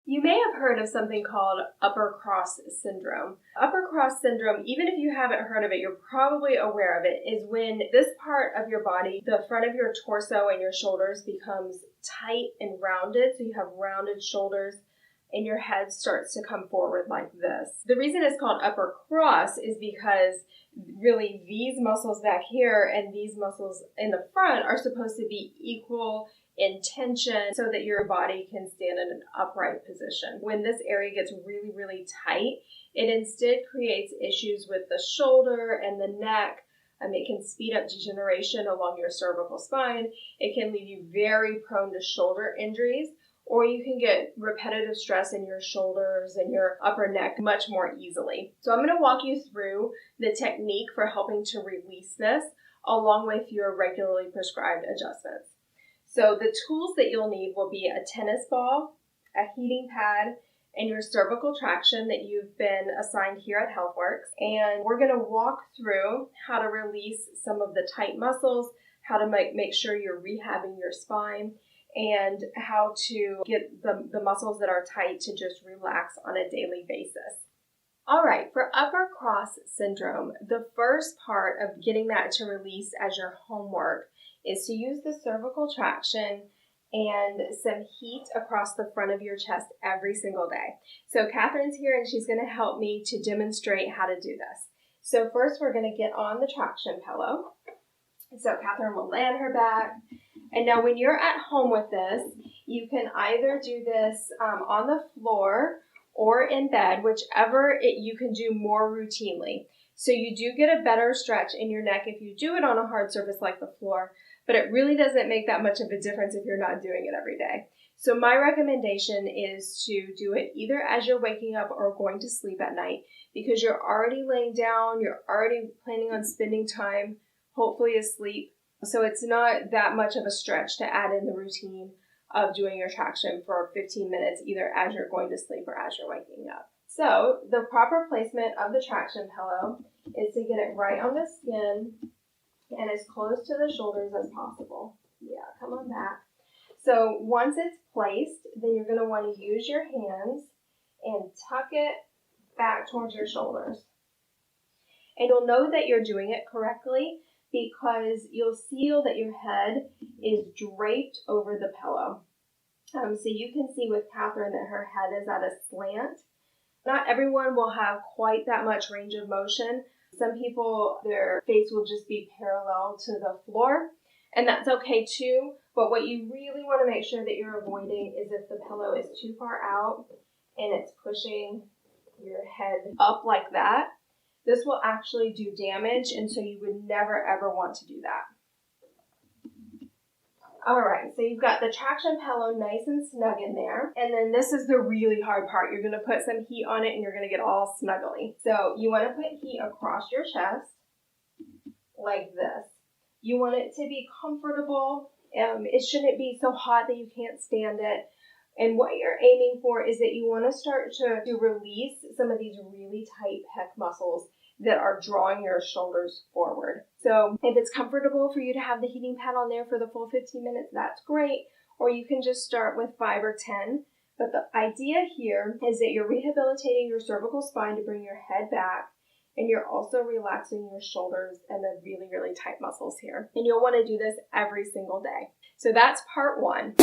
You may have heard of something called upper cross syndrome. Upper cross syndrome, even if you haven't heard of it, you're probably aware of it, is when this part of your body, the front of your torso and your shoulders, becomes tight and rounded. So you have rounded shoulders and your head starts to come forward like this. The reason it's called upper cross is because really these muscles back here and these muscles in the front are supposed to be equal in tension so that your body can stand in an upright position. When this area gets really, really tight, it instead creates issues with the shoulder and the neck. It can speed up degeneration along your cervical spine. It can leave you very prone to shoulder injuries, or you can get repetitive stress in your shoulders and your upper neck much more easily. So I'm going to walk you through the technique for helping to release this along with your regularly prescribed adjustments. So the tools that you'll need will be a tennis ball, a heating pad, and your cervical traction that you've been assigned here at HealthWorks. And we're going to walk through how to release some of the tight muscles, how to make sure you're rehabbing your spine, and how to get the muscles that are tight to just relax on a daily basis. All right, for upper cross syndrome, the first part of getting that to release as your homework is to use the cervical traction and some heat across the front of your chest every single day. So Catherine's here and she's going to help me to demonstrate how to do this. So first we're going to get on the traction pillow. So Catherine will lay on her back. And now when you're at home with this, you can either do this on the floor or in bed, whichever you can do more routinely. So you do get a better stretch in your neck if you do it on a hard surface like the floor, but it really doesn't make that much of a difference if you're not doing it every day. So my recommendation is to do it either as you're waking up or going to sleep at night, because you're already laying down, you're already planning on spending time, hopefully asleep. So it's not that much of a stretch to add in the routine of doing your traction for 15 minutes, either as you're going to sleep or as you're waking up. So the proper placement of the traction pillow is to get it right on the skin and as close to the shoulders as possible. Yeah, come on back. So once it's placed, then you're going to want to use your hands and tuck it back towards your shoulders. And you'll know that you're doing it correctly because you'll feel that your head is draped over the pillow. So you can see with Catherine that her head is at a slant. Not everyone will have quite that much range of motion. Some people, their face will just be parallel to the floor, and that's okay too. But what you really want to make sure that you're avoiding is if the pillow is too far out and it's pushing your head up like that. This will actually do damage, and so you would never ever want to do that. All right, so you've got the traction pillow nice and snug in there. And then this is the really hard part. You're going to put some heat on it and you're going to get all snuggly. So you want to put heat across your chest like this. You want it to be comfortable. It shouldn't be so hot that you can't stand it. And what you're aiming for is that you want to start to release some of these really tight pec muscles that are drawing your shoulders forward. So if it's comfortable for you to have the heating pad on there for the full 15 minutes, that's great. Or you can just start with 5 or 10. But the idea here is that you're rehabilitating your cervical spine to bring your head back, and you're also relaxing your shoulders and the really, really tight muscles here. And you'll want to do this every single day. So that's part 1.